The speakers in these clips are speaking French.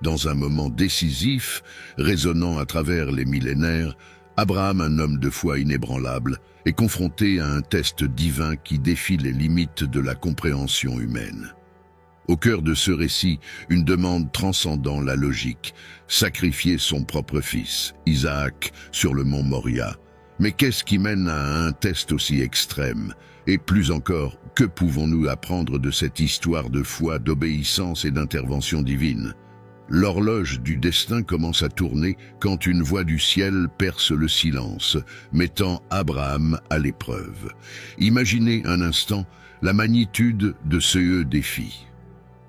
Dans un moment décisif, résonnant à travers les millénaires, Abraham, un homme de foi inébranlable, est confronté à un test divin qui défie les limites de la compréhension humaine. Au cœur de ce récit, une demande transcendant la logique, sacrifier son propre fils, Isaac, sur le mont Moria. Mais qu'est-ce qui mène à un test aussi extrême? Et plus encore, que pouvons-nous apprendre de cette histoire de foi, d'obéissance et d'intervention divine? L'horloge du destin commence à tourner quand une voix du ciel perce le silence, mettant Abraham à l'épreuve. Imaginez un instant la magnitude de ce défi.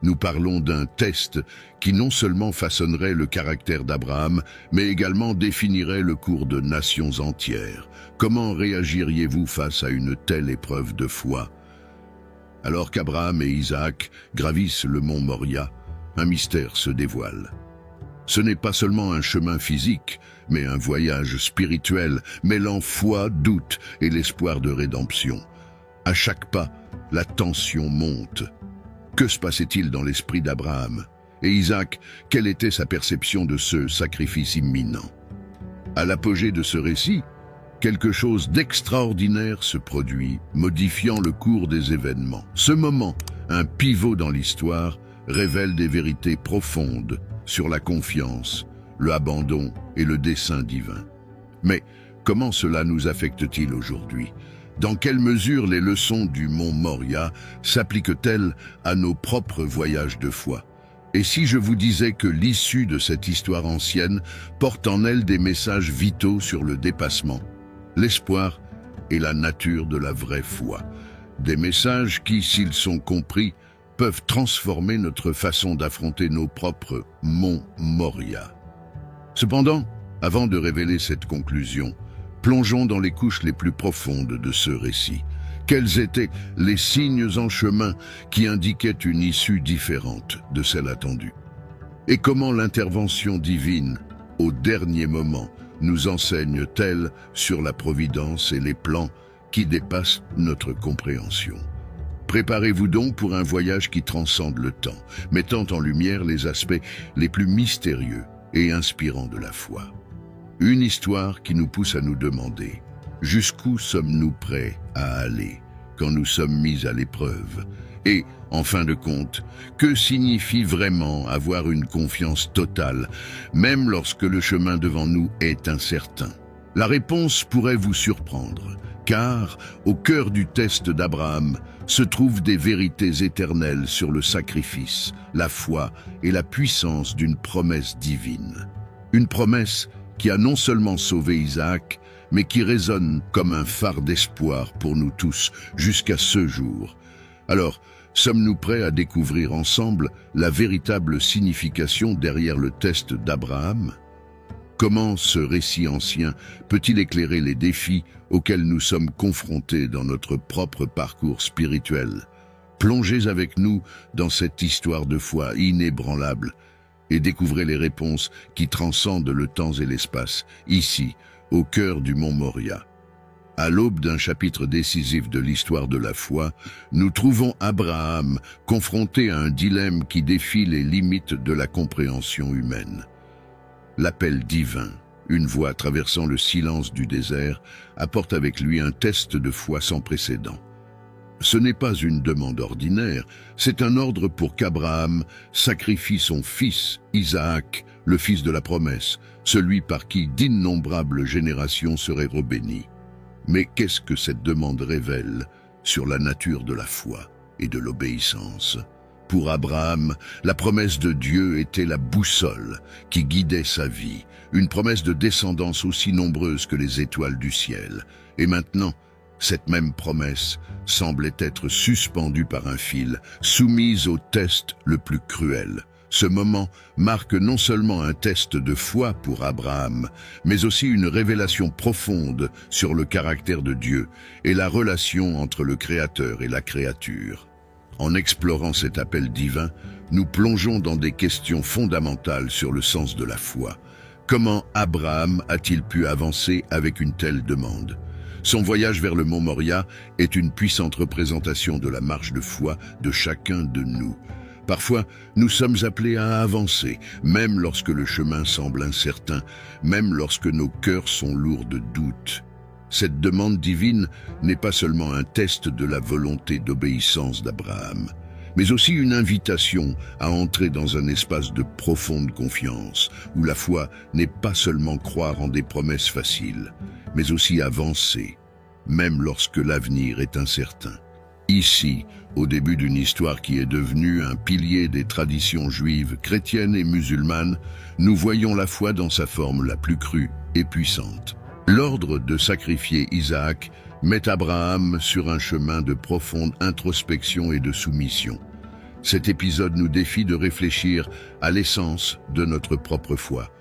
Nous parlons d'un test qui non seulement façonnerait le caractère d'Abraham, mais également définirait le cours de nations entières. Comment réagiriez-vous face à une telle épreuve de foi? Alors qu'Abraham et Isaac gravissent le mont Moria, un mystère se dévoile. Ce n'est pas seulement un chemin physique, mais un voyage spirituel mêlant foi, doute et l'espoir de rédemption. À chaque pas, la tension monte. Que se passait-il dans l'esprit d'Abraham? Et Isaac, quelle était sa perception de ce sacrifice imminent? À l'apogée de ce récit, quelque chose d'extraordinaire se produit, modifiant le cours des événements. Ce moment, un pivot dans l'histoire, révèle des vérités profondes sur la confiance, le abandon et le dessein divin. Mais comment cela nous affecte-t-il aujourd'hui? Dans quelle mesure les leçons du mont Moria s'appliquent-elles à nos propres voyages de foi? Et si je vous disais que l'issue de cette histoire ancienne porte en elle des messages vitaux sur le dépassement, l'espoir et la nature de la vraie foi? Des messages qui, s'ils sont compris, peuvent transformer notre façon d'affronter nos propres monts Moria. Cependant, avant de révéler cette conclusion, plongeons dans les couches les plus profondes de ce récit. Quels étaient les signes en chemin qui indiquaient une issue différente de celle attendue? Et comment l'intervention divine, au dernier moment, nous enseigne-t-elle sur la providence et les plans qui dépassent notre compréhension? Préparez-vous donc pour un voyage qui transcende le temps, mettant en lumière les aspects les plus mystérieux et inspirants de la foi. Une histoire qui nous pousse à nous demander jusqu'où sommes-nous prêts à aller quand nous sommes mis à l'épreuve? Et, en fin de compte, que signifie vraiment avoir une confiance totale, même lorsque le chemin devant nous est incertain? La réponse pourrait vous surprendre, car au cœur du test d'Abraham se trouvent des vérités éternelles sur le sacrifice, la foi et la puissance d'une promesse divine. Une promesse qui a non seulement sauvé Isaac, mais qui résonne comme un phare d'espoir pour nous tous jusqu'à ce jour. Alors, sommes-nous prêts à découvrir ensemble la véritable signification derrière le test d'Abraham? Comment ce récit ancien peut-il éclairer les défis auxquels nous sommes confrontés dans notre propre parcours spirituel? Plongez avec nous dans cette histoire de foi inébranlable et découvrez les réponses qui transcendent le temps et l'espace, ici, au cœur du mont Moria. À l'aube d'un chapitre décisif de l'histoire de la foi, nous trouvons Abraham confronté à un dilemme qui défie les limites de la compréhension humaine. L'appel divin, une voix traversant le silence du désert, apporte avec lui un test de foi sans précédent. Ce n'est pas une demande ordinaire, c'est un ordre pour qu'Abraham sacrifie son fils, Isaac, le fils de la promesse, celui par qui d'innombrables générations seraient rebénies. Mais qu'est-ce que cette demande révèle sur la nature de la foi et de l'obéissance? Pour Abraham, la promesse de Dieu était la boussole qui guidait sa vie, une promesse de descendance aussi nombreuse que les étoiles du ciel. Et maintenant, cette même promesse semblait être suspendue par un fil, soumise au test le plus cruel. Ce moment marque non seulement un test de foi pour Abraham, mais aussi une révélation profonde sur le caractère de Dieu et la relation entre le Créateur et la créature. En explorant cet appel divin, nous plongeons dans des questions fondamentales sur le sens de la foi. Comment Abraham a-t-il pu avancer avec une telle demande? Son voyage vers le mont Moria est une puissante représentation de la marche de foi de chacun de nous. Parfois, nous sommes appelés à avancer, même lorsque le chemin semble incertain, même lorsque nos cœurs sont lourds de doutes. Cette demande divine n'est pas seulement un test de la volonté d'obéissance d'Abraham, mais aussi une invitation à entrer dans un espace de profonde confiance, où la foi n'est pas seulement croire en des promesses faciles, mais aussi avancer, même lorsque l'avenir est incertain. Ici, au début d'une histoire qui est devenue un pilier des traditions juives, chrétiennes et musulmanes, nous voyons la foi dans sa forme la plus crue et puissante. L'ordre de sacrifier Isaac met Abraham sur un chemin de profonde introspection et de soumission. Cet épisode nous défie de réfléchir à l'essence de notre propre foi.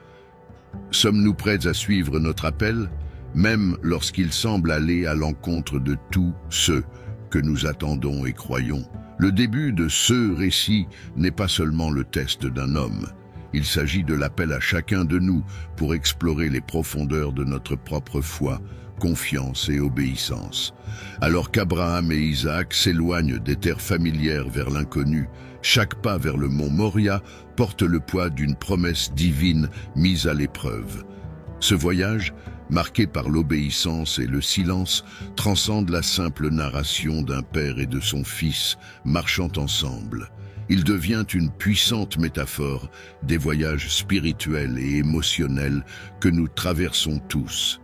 Sommes-nous prêts à suivre notre appel, même lorsqu'il semble aller à l'encontre de tous ceux que nous attendons et croyons? Le début de ce récit n'est pas seulement le test d'un homme. Il s'agit de l'appel à chacun de nous pour explorer les profondeurs de notre propre foi, confiance et obéissance. Alors qu'Abraham et Isaac s'éloignent des terres familières vers l'inconnu, chaque pas vers le mont Moria porte le poids d'une promesse divine mise à l'épreuve. Ce voyage, marqué par l'obéissance et le silence, transcende la simple narration d'un père et de son fils marchant ensemble. Il devient une puissante métaphore des voyages spirituels et émotionnels que nous traversons tous.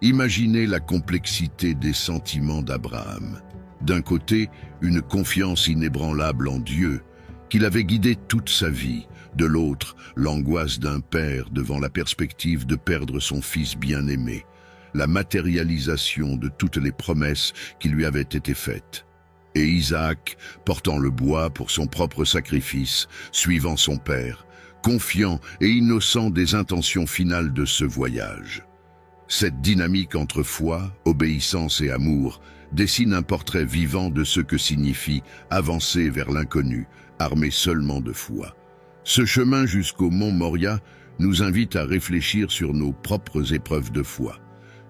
Imaginez la complexité des sentiments d'Abraham. D'un côté, une confiance inébranlable en Dieu, qu'il avait guidé toute sa vie. De l'autre, l'angoisse d'un père devant la perspective de perdre son fils bien-aimé, la matérialisation de toutes les promesses qui lui avaient été faites. Et Isaac, portant le bois pour son propre sacrifice, suivant son père, confiant et innocent des intentions finales de ce voyage. Cette dynamique entre foi, obéissance et amour dessine un portrait vivant de ce que signifie avancer vers l'inconnu, armé seulement de foi. Ce chemin jusqu'au mont Moria nous invite à réfléchir sur nos propres épreuves de foi.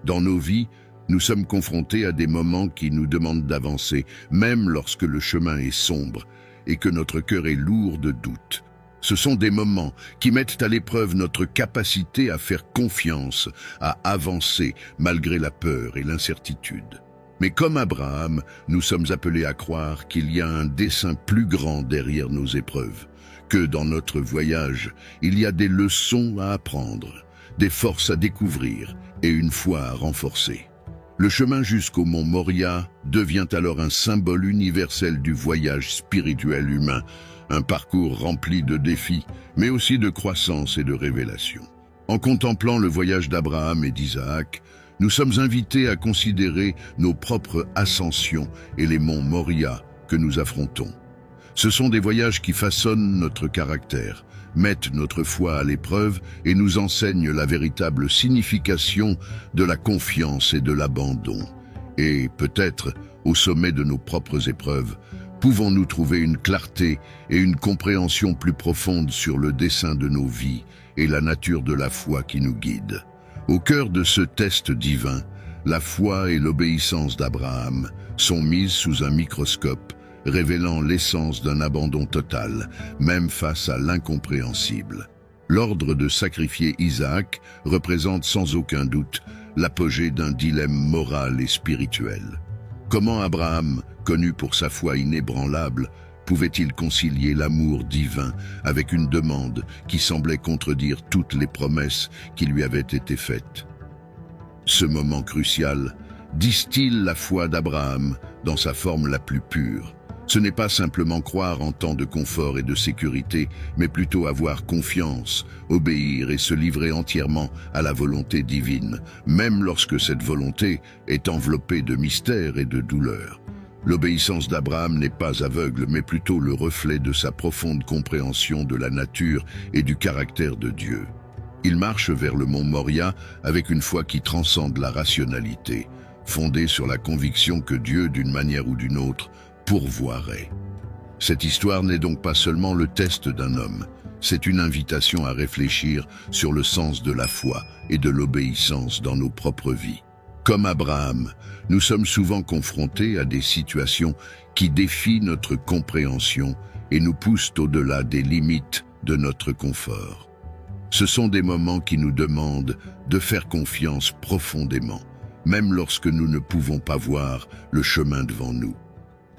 Dans nos vies, nous sommes confrontés à des moments qui nous demandent d'avancer, même lorsque le chemin est sombre et que notre cœur est lourd de doutes. Ce sont des moments qui mettent à l'épreuve notre capacité à faire confiance, à avancer malgré la peur et l'incertitude. Mais comme Abraham, nous sommes appelés à croire qu'il y a un dessein plus grand derrière nos épreuves, que dans notre voyage, il y a des leçons à apprendre, des forces à découvrir et une foi à renforcer. Le chemin jusqu'au mont Moria devient alors un symbole universel du voyage spirituel humain, un parcours rempli de défis, mais aussi de croissance et de révélation. En contemplant le voyage d'Abraham et d'Isaac, nous sommes invités à considérer nos propres ascensions et les monts Moria que nous affrontons. Ce sont des voyages qui façonnent notre caractère, mettent notre foi à l'épreuve et nous enseignent la véritable signification de la confiance et de l'abandon. Et peut-être, au sommet de nos propres épreuves, pouvons-nous trouver une clarté et une compréhension plus profonde sur le dessein de nos vies et la nature de la foi qui nous guide. Au cœur de ce test divin, la foi et l'obéissance d'Abraham sont mises sous un microscope, révélant l'essence d'un abandon total, même face à l'incompréhensible. L'ordre de sacrifier Isaac représente sans aucun doute l'apogée d'un dilemme moral et spirituel. Comment Abraham, connu pour sa foi inébranlable, pouvait-il concilier l'amour divin avec une demande qui semblait contredire toutes les promesses qui lui avaient été faites? Ce moment crucial distille la foi d'Abraham dans sa forme la plus pure. Ce n'est pas simplement croire en temps de confort et de sécurité, mais plutôt avoir confiance, obéir et se livrer entièrement à la volonté divine, même lorsque cette volonté est enveloppée de mystère et de douleur. L'obéissance d'Abraham n'est pas aveugle, mais plutôt le reflet de sa profonde compréhension de la nature et du caractère de Dieu. Il marche vers le mont Moria avec une foi qui transcende la rationalité, fondée sur la conviction que Dieu, d'une manière ou d'une autre, pourvoirait. Cette histoire n'est donc pas seulement le test d'un homme, c'est une invitation à réfléchir sur le sens de la foi et de l'obéissance dans nos propres vies. Comme Abraham, nous sommes souvent confrontés à des situations qui défient notre compréhension et nous poussent au-delà des limites de notre confort. Ce sont des moments qui nous demandent de faire confiance profondément, même lorsque nous ne pouvons pas voir le chemin devant nous.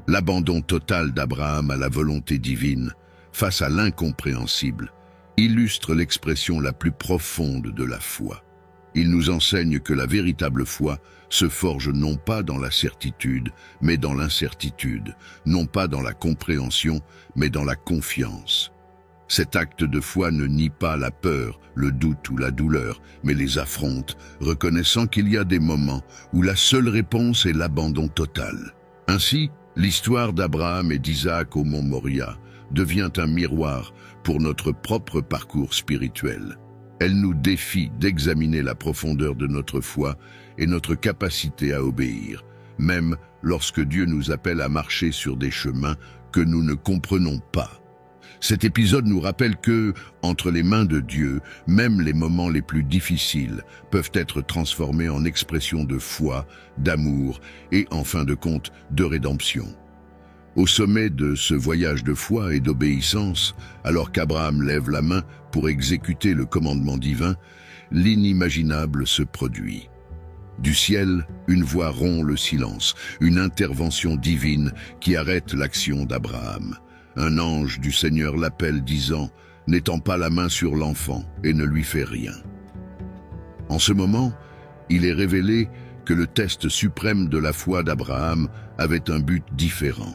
L'abandon total d'Abraham à la volonté divine, face à l'incompréhensible, illustre l'expression la plus profonde de la foi. Il nous enseigne que la véritable foi se forge non pas dans la certitude, mais dans l'incertitude, non pas dans la compréhension, mais dans la confiance. Cet acte de foi ne nie pas la peur, le doute ou la douleur, mais les affronte, reconnaissant qu'il y a des moments où la seule réponse est l'abandon total. Ainsi, l'histoire d'Abraham et d'Isaac au mont Moria devient un miroir pour notre propre parcours spirituel. Elle nous défie d'examiner la profondeur de notre foi et notre capacité à obéir, même lorsque Dieu nous appelle à marcher sur des chemins que nous ne comprenons pas. Cet épisode nous rappelle que, entre les mains de Dieu, même les moments les plus difficiles peuvent être transformés en expressions de foi, d'amour et, en fin de compte, de rédemption. Au sommet de ce voyage de foi et d'obéissance, alors qu'Abraham lève la main pour exécuter le commandement divin, l'inimaginable se produit. Du ciel, une voix rompt le silence, une intervention divine qui arrête l'action d'Abraham. Un ange du Seigneur l'appelle disant « N'étends pas la main sur l'enfant et ne lui fais rien ». En ce moment, il est révélé que le test suprême de la foi d'Abraham avait un but différent.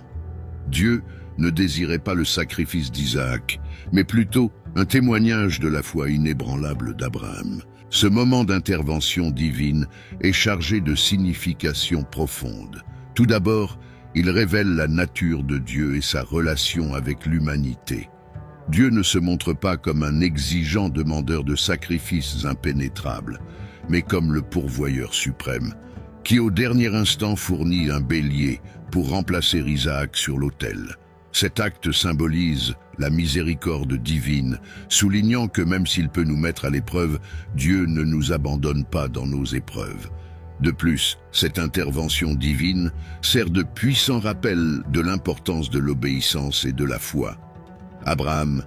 Dieu ne désirait pas le sacrifice d'Isaac, mais plutôt un témoignage de la foi inébranlable d'Abraham. Ce moment d'intervention divine est chargé de signification profonde. Tout d'abord, il révèle la nature de Dieu et sa relation avec l'humanité. Dieu ne se montre pas comme un exigeant demandeur de sacrifices impénétrables, mais comme le pourvoyeur suprême, qui au dernier instant fournit un bélier pour remplacer Isaac sur l'autel. Cet acte symbolise la miséricorde divine, soulignant que même s'il peut nous mettre à l'épreuve, Dieu ne nous abandonne pas dans nos épreuves. De plus, cette intervention divine sert de puissant rappel de l'importance de l'obéissance et de la foi. Abraham,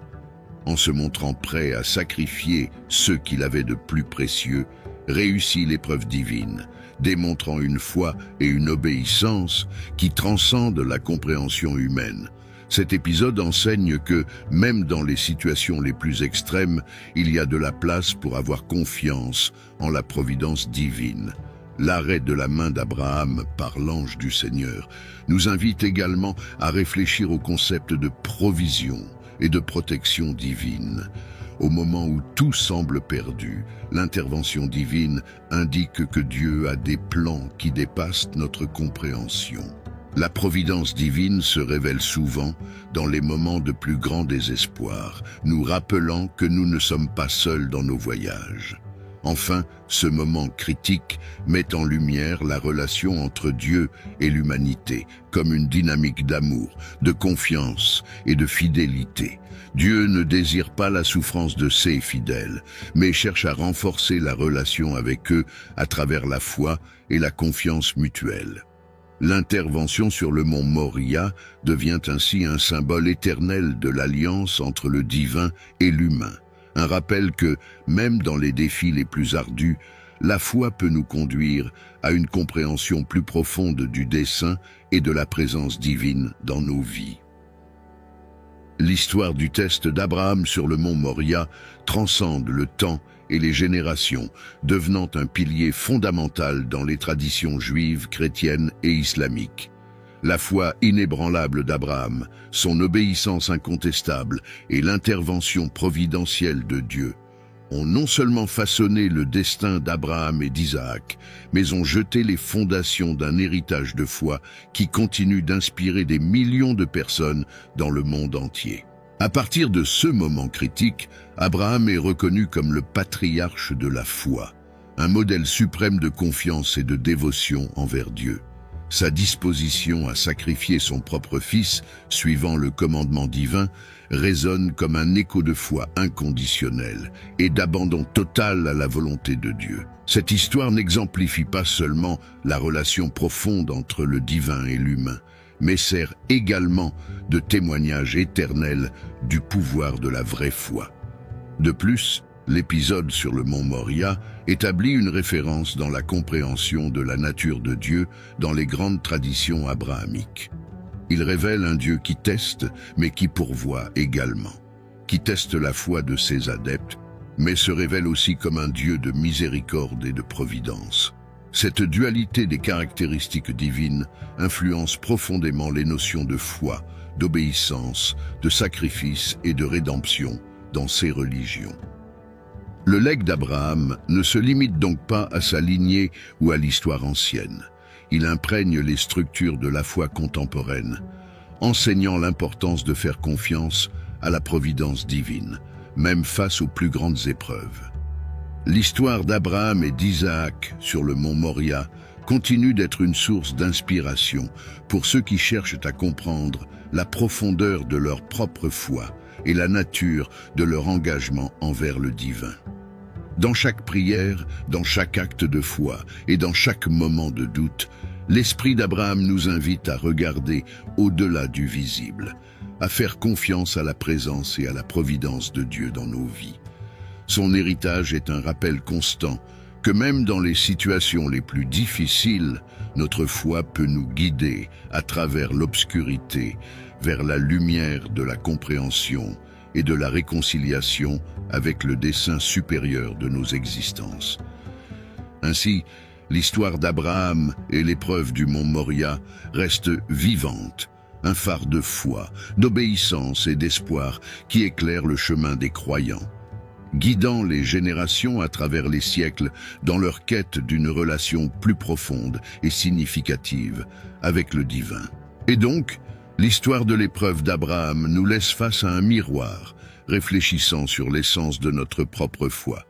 en se montrant prêt à sacrifier ce qu'il avait de plus précieux, réussit l'épreuve divine, démontrant une foi et une obéissance qui transcendent la compréhension humaine. Cet épisode enseigne que, même dans les situations les plus extrêmes, il y a de la place pour avoir confiance en la providence divine. L'arrêt de la main d'Abraham par l'ange du Seigneur nous invite également à réfléchir au concept de provision et de protection divine. Au moment où tout semble perdu, l'intervention divine indique que Dieu a des plans qui dépassent notre compréhension. La providence divine se révèle souvent dans les moments de plus grand désespoir, nous rappelant que nous ne sommes pas seuls dans nos voyages. Enfin, ce moment critique met en lumière la relation entre Dieu et l'humanité, comme une dynamique d'amour, de confiance et de fidélité. Dieu ne désire pas la souffrance de ses fidèles, mais cherche à renforcer la relation avec eux à travers la foi et la confiance mutuelle. L'intervention sur le mont Moria devient ainsi un symbole éternel de l'alliance entre le divin et l'humain. Un rappel que, même dans les défis les plus ardus, la foi peut nous conduire à une compréhension plus profonde du dessein et de la présence divine dans nos vies. L'histoire du test d'Abraham sur le mont Moria transcende le temps et les générations, devenant un pilier fondamental dans les traditions juives, chrétiennes et islamiques. La foi inébranlable d'Abraham, son obéissance incontestable et l'intervention providentielle de Dieu ont non seulement façonné le destin d'Abraham et d'Isaac, mais ont jeté les fondations d'un héritage de foi qui continue d'inspirer des millions de personnes dans le monde entier. À partir de ce moment critique, Abraham est reconnu comme le patriarche de la foi, un modèle suprême de confiance et de dévotion envers Dieu. Sa disposition à sacrifier son propre fils, suivant le commandement divin, résonne comme un écho de foi inconditionnel et d'abandon total à la volonté de Dieu. Cette histoire n'exemplifie pas seulement la relation profonde entre le divin et l'humain, mais sert également de témoignage éternel du pouvoir de la vraie foi. De plus, l'épisode sur le mont Moria établit une référence dans la compréhension de la nature de Dieu dans les grandes traditions abrahamiques. Il révèle un Dieu qui teste, mais qui pourvoit également, qui teste la foi de ses adeptes, mais se révèle aussi comme un Dieu de miséricorde et de providence. Cette dualité des caractéristiques divines influence profondément les notions de foi, d'obéissance, de sacrifice et de rédemption dans ces religions. Le legs d'Abraham ne se limite donc pas à sa lignée ou à l'histoire ancienne. Il imprègne les structures de la foi contemporaine, enseignant l'importance de faire confiance à la providence divine, même face aux plus grandes épreuves. L'histoire d'Abraham et d'Isaac sur le mont Moria continue d'être une source d'inspiration pour ceux qui cherchent à comprendre la profondeur de leur propre foi et la nature de leur engagement envers le divin. Dans chaque prière, dans chaque acte de foi et dans chaque moment de doute, l'esprit d'Abraham nous invite à regarder au-delà du visible, à faire confiance à la présence et à la providence de Dieu dans nos vies. Son héritage est un rappel constant que même dans les situations les plus difficiles, notre foi peut nous guider à travers l'obscurité vers la lumière de la compréhension et de la réconciliation avec le dessein supérieur de nos existences. Ainsi, l'histoire d'Abraham et l'épreuve du mont Moria restent vivantes, un phare de foi, d'obéissance et d'espoir qui éclaire le chemin des croyants, guidant les générations à travers les siècles dans leur quête d'une relation plus profonde et significative avec le divin. Et donc, l'histoire de l'épreuve d'Abraham nous laisse face à un miroir, réfléchissant sur l'essence de notre propre foi.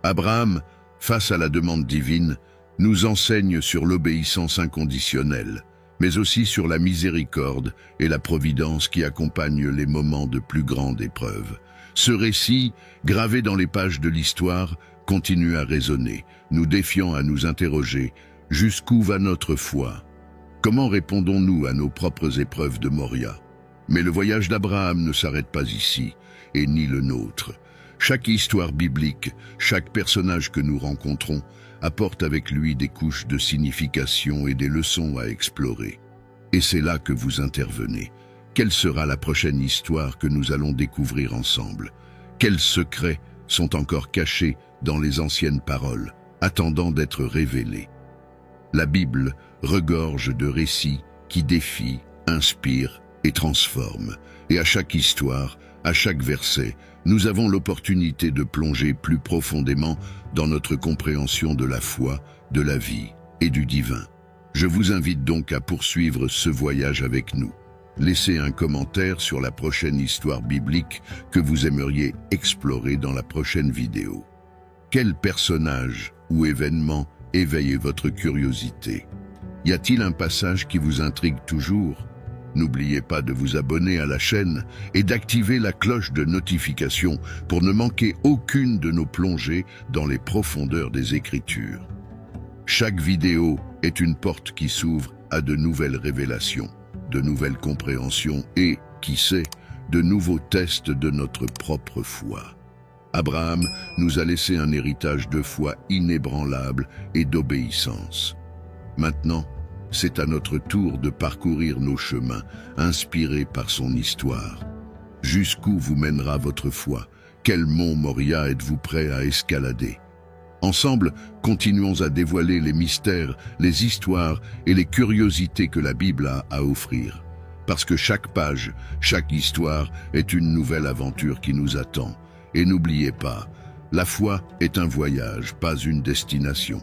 Abraham, face à la demande divine, nous enseigne sur l'obéissance inconditionnelle, mais aussi sur la miséricorde et la providence qui accompagnent les moments de plus grande épreuve. Ce récit, gravé dans les pages de l'histoire, continue à résonner, nous défiant à nous interroger « Jusqu'où va notre foi ?» Comment répondons-nous à nos propres épreuves de Moria? Mais le voyage d'Abraham ne s'arrête pas ici, et ni le nôtre. Chaque histoire biblique, chaque personnage que nous rencontrons, apporte avec lui des couches de signification et des leçons à explorer. Et c'est là que vous intervenez. Quelle sera la prochaine histoire que nous allons découvrir ensemble? Quels secrets sont encore cachés dans les anciennes paroles, attendant d'être révélés? La Bible regorge de récits qui défient, inspirent et transforment. Et à chaque histoire, à chaque verset, nous avons l'opportunité de plonger plus profondément dans notre compréhension de la foi, de la vie et du divin. Je vous invite donc à poursuivre ce voyage avec nous. Laissez un commentaire sur la prochaine histoire biblique que vous aimeriez explorer dans la prochaine vidéo. Quel personnage ou événement éveille votre curiosité? Y a-t-il un passage qui vous intrigue toujours? N'oubliez pas de vous abonner à la chaîne et d'activer la cloche de notification pour ne manquer aucune de nos plongées dans les profondeurs des Écritures. Chaque vidéo est une porte qui s'ouvre à de nouvelles révélations, de nouvelles compréhensions et, qui sait, de nouveaux tests de notre propre foi. Abraham nous a laissé un héritage de foi inébranlable et d'obéissance. Maintenant, c'est à notre tour de parcourir nos chemins, inspirés par son histoire. Jusqu'où vous mènera votre foi? Quel mont Moria êtes-vous prêt à escalader? Ensemble, continuons à dévoiler les mystères, les histoires et les curiosités que la Bible a à offrir. Parce que chaque page, chaque histoire est une nouvelle aventure qui nous attend. Et n'oubliez pas, la foi est un voyage, pas une destination.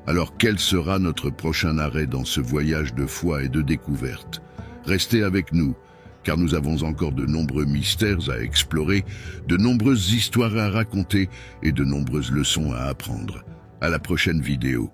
Alors quel sera notre prochain arrêt dans ce voyage de foi et de découverte? Restez avec nous, car nous avons encore de nombreux mystères à explorer, de nombreuses histoires à raconter et de nombreuses leçons à apprendre. À la prochaine vidéo.